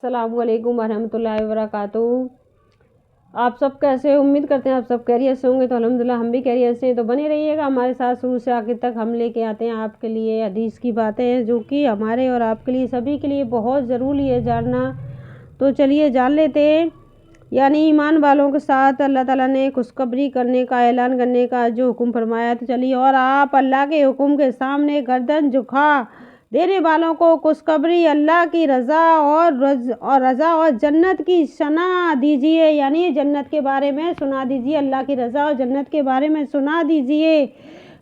अस्सलाम वालेकुम वरहमतुल्लाहि वबरकातुहू। आप सब कैसे हो? उम्मीद करते हैं आप सब खैरियत से होंगे। तो अल्हम्दुलिल्लाह हम भी खैरियत से हैं। तो बने रहिएगा हमारे साथ, शुरू से आखिर तक हम लेके आते हैं आपके लिए हदीस की बातें हैं जो कि हमारे और आपके लिए सभी के लिए बहुत ज़रूरी है जानना। तो चलिए जान लेते हैं। यानी ईमान वालों के साथ अल्लाह ताला ने खुशखबरी करने का, ऐलान करने का जो हुक्म फरमाया। तो चलिए, और आप अल्लाह के हुक्म के सामने गर्दन झुका देने वालों को खुशखबरी अल्लाह की रज़ा और जन्नत की सुना दीजिए। यानी जन्नत के बारे में सुना दीजिए, अल्लाह की रज़ा और जन्नत के बारे में सुना दीजिए।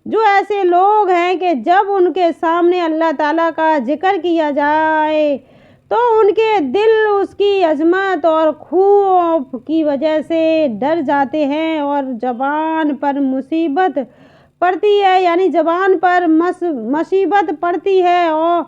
जो ऐसे लोग हैं कि जब उनके सामने अल्लाह ताला का जिक्र किया जाए तो उनके दिल उसकी अज़मत और खौफ की वजह से डर जाते हैं और ज़बान पर मुसीबत पड़ती है। यानी ज़बान पर मुसीबत पड़ती है और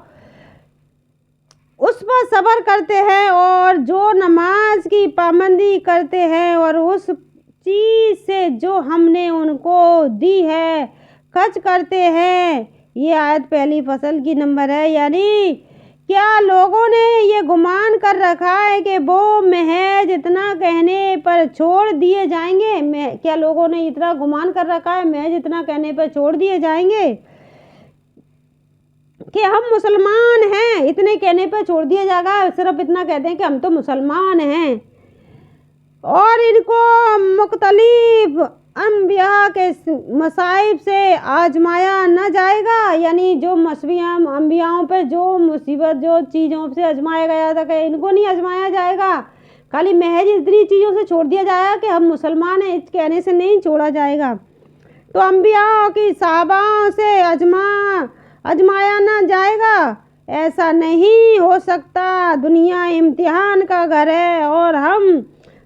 उस पर सब्र करते हैं, और जो नमाज की पाबंदी करते हैं और उस चीज़ से जो हमने उनको दी है खर्च करते हैं। ये आयत पहली फसल की नंबर है। यानी क्या लोगों ने ये गुमान कर रखा है कि वो महज इतना कहने पर छोड़ दिए जाएंगे? क्या लोगों ने इतना गुमान कर रखा है महज इतना कहने पर छोड़ दिए जाएंगे कि हम मुसलमान हैं? इतने कहने पर छोड़ दिया जाएगा? सिर्फ इतना कहते हैं कि हम तो मुसलमान हैं, और इनको मुख्तलिफ अंबिया के मसाइब से आजमाया न जाएगा। यानी जो अंबियाओं पे जो मुसीबत, जो चीज़ों से आजमाया गया था, कि इनको नहीं आजमाया जाएगा। खाली महज इतनी चीज़ों से छोड़ दिया जाएगा कि हम मुसलमान हैं, इस कहने से नहीं छोड़ा जाएगा। तो अंबियाओं की सहाबाओं से आजमाया न जाएगा, ऐसा नहीं हो सकता। दुनिया इम्तिहान का घर है और हम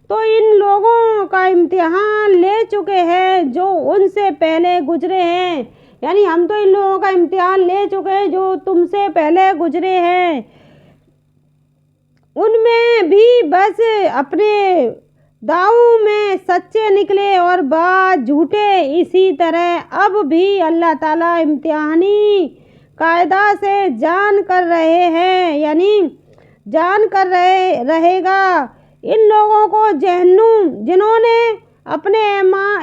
तो इन लोगों का इम्तिहान ले चुके हैं जो उनसे पहले गुजरे हैं। यानी हम तो इन लोगों का इम्तिहान ले चुके हैं जो तुमसे पहले गुजरे हैं। उनमें भी बस अपने दावों में सच्चे निकले और बात झूठे। इसी तरह अब भी अल्लाह ताला इम्तिहानी कायदा से जान कर रहे हैं, यानी जान कर रहेगा इन लोगों को जिन्होंने अपने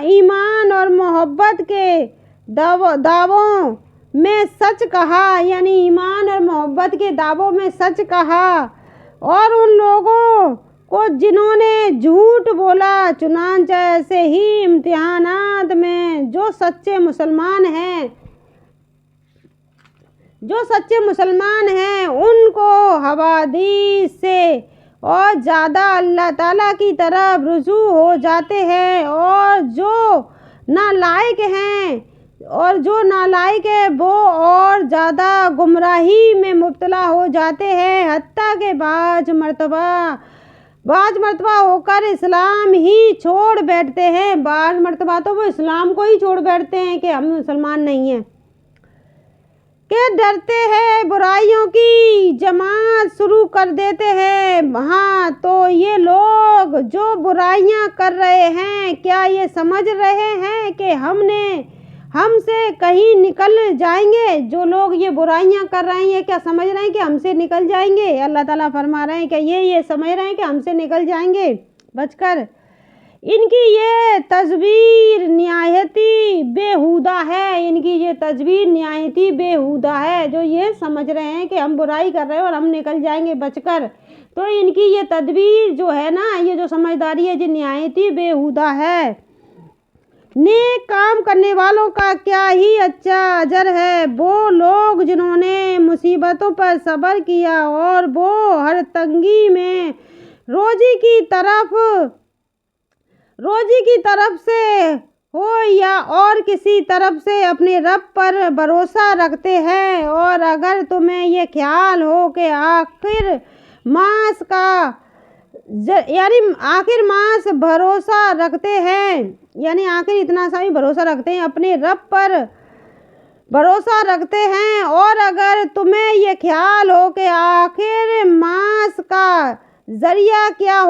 ईमान और मोहब्बत के दावों में सच कहा। यानी ईमान और मोहब्बत के दावों में सच कहा, और उन लोगों को जिन्होंने झूठ बोला। चुनांचे ऐसे ही इम्तिहानात में जो सच्चे मुसलमान हैं उनको हवादीस से और ज़्यादा अल्लाह ताला की तरफ रुजू हो जाते हैं, और जो नालायक है वो और ज़्यादा गुमराही में मुब्तला हो जाते हैं। हत्ता के बाज मर्तबा होकर इस्लाम ही छोड़ बैठते हैं। बाज मर्तबा तो वो इस्लाम को ही छोड़ बैठते हैं कि हम मुसलमान नहीं हैं, के डरते हैं, बुराइयों की जमात शुरू कर देते हैं। हाँ, तो ये लोग जो बुराइयां कर रहे हैं, क्या ये समझ रहे हैं कि हमसे कहीं निकल जाएंगे? जो लोग ये बुराइयां कर रहे हैं, क्या समझ रहे हैं कि हमसे निकल जाएंगे? अल्लाह ताला फरमा रहे हैं कि ये समझ रहे हैं कि हमसे निकल जाएंगे बचकर? इनकी ये तस्वीर निहायती बेहुदा है। इनकी ये तस्वीर निहायती बेहुदा है, जो ये समझ रहे हैं कि हम बुराई कर रहे हैं और हम निकल जाएंगे बचकर। तो इनकी ये तदबीर जो है ना, ये जो समझदारी है, ये निहायती बेहुदा है। नेक काम करने वालों का क्या ही अच्छा अजर है। वो लोग जिन्होंने मुसीबतों पर सब्र किया और वो हर तंगी में रोजी की तरफ से हो या और किसी तरफ से अपने रब पर भरोसा रखते हैं। और अगर तुम्हें ये ख्याल हो कि आखिर मास भरोसा रखते हैं, यानी आखिर इतना सा भी भरोसा रखते हैं, अपने रब पर भरोसा रखते हैं, और अगर तुम्हें ये ख्याल हो कि आखिर मास का जरिया क्या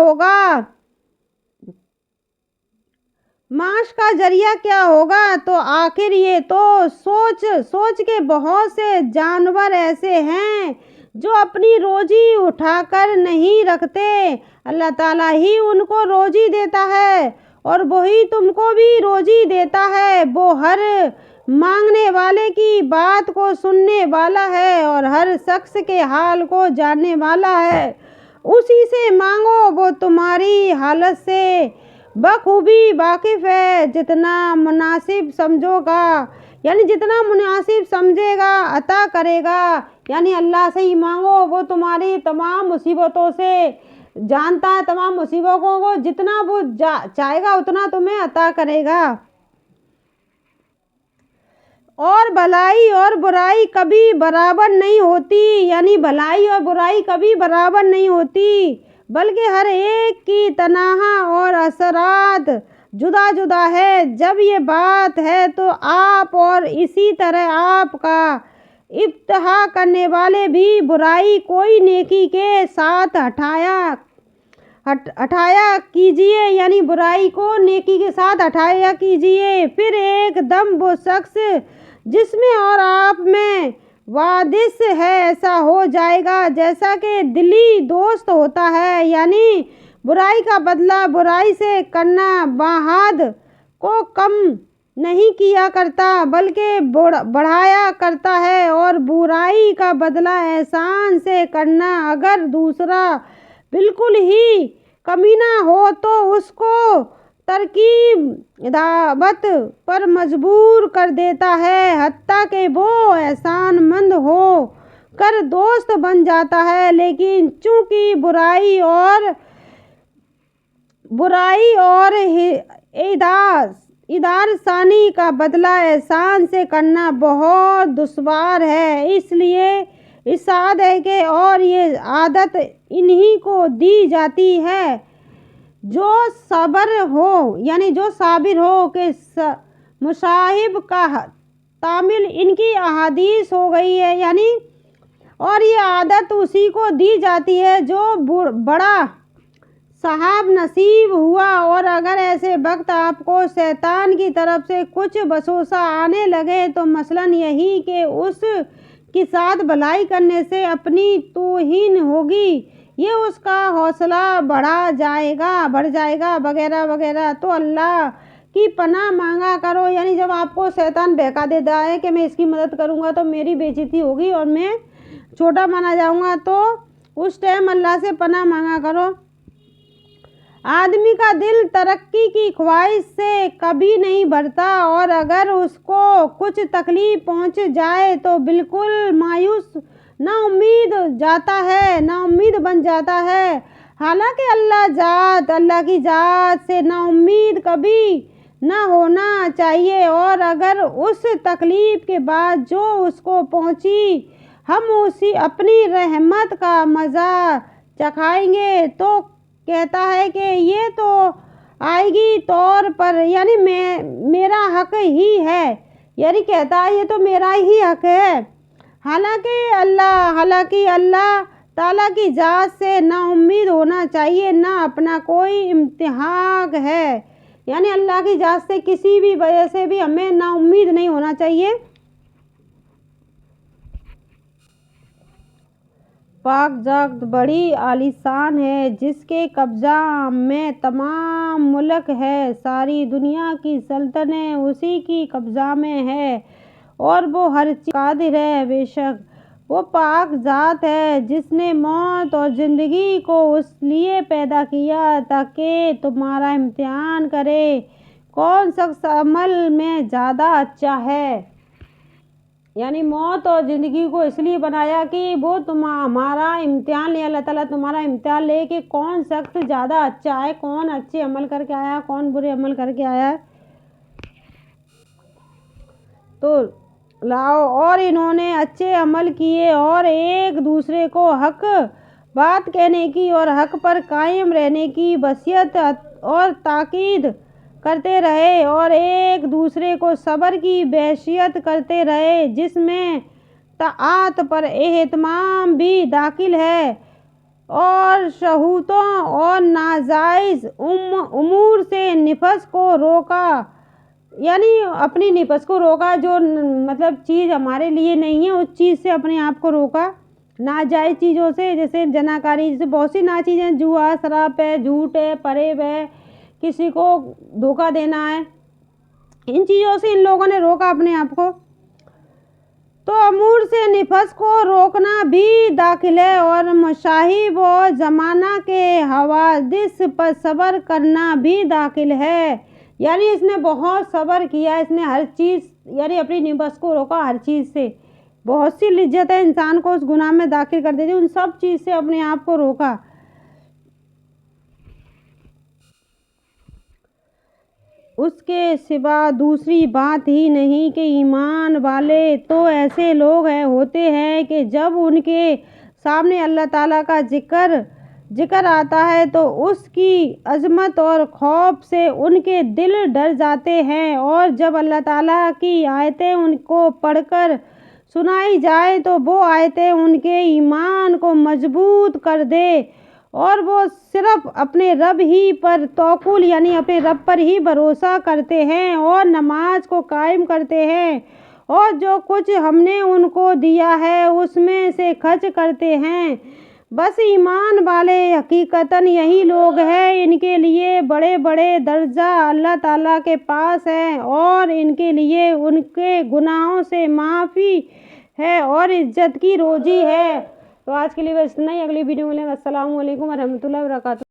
होगा, तो आखिर ये तो सोच के बहुत से जानवर ऐसे हैं जो अपनी रोजी उठा कर नहीं रखते, अल्लाह ताला ही उनको रोजी देता है और वही तुमको भी रोजी देता है। वो हर मांगने वाले की बात को सुनने वाला है और हर शख्स के हाल को जानने वाला है। उसी से मांगो, वो तुम्हारी हालत से बखूबी वाकिफ़ है। जितना मुनासिब समझोगा, यानी जितना मुनासिब समझेगा अता करेगा। यानी अल्लाह से ही मांगो, वो तुम्हारी तमाम मुसीबतों से जानता है, तमाम मुसीबतों को जितना वो चाहेगा उतना तुम्हें अता करेगा। और भलाई और बुराई कभी बराबर नहीं होती, यानी भलाई और बुराई कभी बराबर नहीं होती, बल्कि हर एक की तनहा और असरात जुदा जुदा है। जब ये बात है तो आप और इसी तरह आपका इब्तिहा करने वाले भी बुराई कोई नेकी के साथ हटाया कीजिए, यानी बुराई को नेकी के साथ हटाया कीजिए। फिर एकदम वो शख्स जिसमें और आप में वादिस है ऐसा हो जाएगा जैसा कि दिली दोस्त होता है। यानी बुराई का बदला बुराई से करना बाहद को कम नहीं किया करता, बल्कि बढ़ाया करता है। और बुराई का बदला एहसान से करना, अगर दूसरा बिल्कुल ही कमीना हो तो उसको तरकीब दावत पर मजबूर कर देता है, हत्ता कि वो एहसानमंद हो कर दोस्त बन जाता है। लेकिन चूंकि बुराई और इदार सानी का बदला एहसान से करना बहुत दुश्वार है, इसलिए इसाद है कि और ये आदत इन्हीं को दी जाती है जो सब्र हो, यानी जो साबिर हो कि मुसाहिब का तामिल इनकी अहादीस हो गई है। यानी और ये आदत उसी को दी जाती है जो बड़ा साहब नसीब हुआ। और अगर ऐसे वक्त आपको शैतान की तरफ से कुछ वसवसा आने लगे तो मसलन यही कि उस के साथ भलाई करने से अपनी तौहीन होगी, ये उसका हौसला बढ़ जाएगा वगैरह वगैरह। तो अल्लाह की पनाह मांगा करो, यानी जब आपको शैतान बहका देता है कि मैं इसकी मदद करूँगा तो मेरी बेइज्जती होगी और मैं छोटा माना जाऊँगा, तो उस टाइम अल्लाह से पनाह मांगा करो। आदमी का दिल तरक्की की ख्वाहिश से कभी नहीं भरता और अगर उसको कुछ तकलीफ पहुंच जाए तो बिल्कुल मायूस नाउम्मीद बन जाता है। हालांकि अल्लाह की ज़ात से नाउम्मीद कभी न होना चाहिए और अगर उस तकलीफ के बाद जो उसको पहुंची हम उसी अपनी रहमत का मज़ा चखाएंगे तो कहता है कि ये तो आएगी तौर पर, यानी मेरा हक ही है, यानी कहता है ये तो मेरा ही हक है। हालांकि अल्लाह ताला की ज़ात से ना उम्मीद होना चाहिए, ना अपना कोई इम्तिहान है, यानी अल्लाह की ज़ात से किसी भी वजह से भी हमें ना उम्मीद नहीं होना चाहिए। पाक ज़ात बड़ी आलीशान है, जिसके कब्ज़ा में तमाम मुल्क है, सारी दुनिया की सल्तनत उसी की कब्ज़ा में है और वो हर चीज़ कादिर है। बेशक वो पाक ज़ात है जिसने मौत और ज़िंदगी को उस लिए पैदा किया ताकि तुम्हारा इम्तिहान करे कौन शख्स अमल में ज़्यादा अच्छा है। यानी मौत और ज़िंदगी को इसलिए बनाया कि वो हमारा इम्तिहान ले, अल्लाह ताला तुम्हारा इम्तिहान ले कि कौन शख्स ज़्यादा अच्छा है, कौन अच्छे अमल करके आया, कौन बुरे अमल करके आया। तो लाओ और इन्होंने अच्छे अमल किए और एक दूसरे को हक बात कहने की और हक पर कायम रहने की वसीयत और ताकीद करते रहे और एक दूसरे को सब्र की वसीयत करते रहे, जिसमें ताआत पर एहतमाम भी दाखिल है और शहूतों और नाजायज़ उमूर से निफस को रोका, यानी अपनी निफस को रोका, जो मतलब चीज़ हमारे लिए नहीं है उस चीज़ से अपने आप को रोका। नाजायज़ चीज़ों से, जैसे जनाकारी, जैसे बहुत सी ना चीज़ें, जुआ, शराब है, झूठ है, फरेब है, किसी को धोखा देना है, इन चीज़ों से इन लोगों ने रोका अपने आप को। तो अमूर से निफस को रोकना भी दाखिल है और मशाहिब और ज़माना के हवादिस पर सब्र करना भी दाखिल है। यानी इसने बहुत सब्र किया, इसने हर चीज़, यानी अपनी निफस को रोका हर चीज़ से। बहुत सी लिज्जत है इंसान को उस गुनाह में दाखिल कर देती, उन सब चीज़ से अपने आप को रोका। उसके सिवा दूसरी बात ही नहीं कि ईमान वाले तो ऐसे लोग होते हैं कि जब उनके सामने अल्लाह ताला का जिक्र आता है तो उसकी अज़मत और खौफ से उनके दिल डर जाते हैं, और जब अल्लाह ताला की आयतें उनको पढ़कर सुनाई जाए तो वो आयतें उनके ईमान को मजबूत कर दे और वो सिर्फ अपने रब ही पर तवक्कुल, यानी अपने रब पर ही भरोसा करते हैं और नमाज को कायम करते हैं और जो कुछ हमने उनको दिया है उसमें से खर्च करते हैं। बस ईमान वाले हकीकतन यही लोग हैं, इनके लिए बड़े बड़े दर्जा अल्लाह ताला के पास है और इनके लिए उनके गुनाहों से माफ़ी है और इज्जत की रोज़ी है। तो आज के लिए बस इतना ही, अगली वीडियो में मिलेंगे। अस्सलामु अलैकुम व रहमतुल्लाहि व बरकातुहू।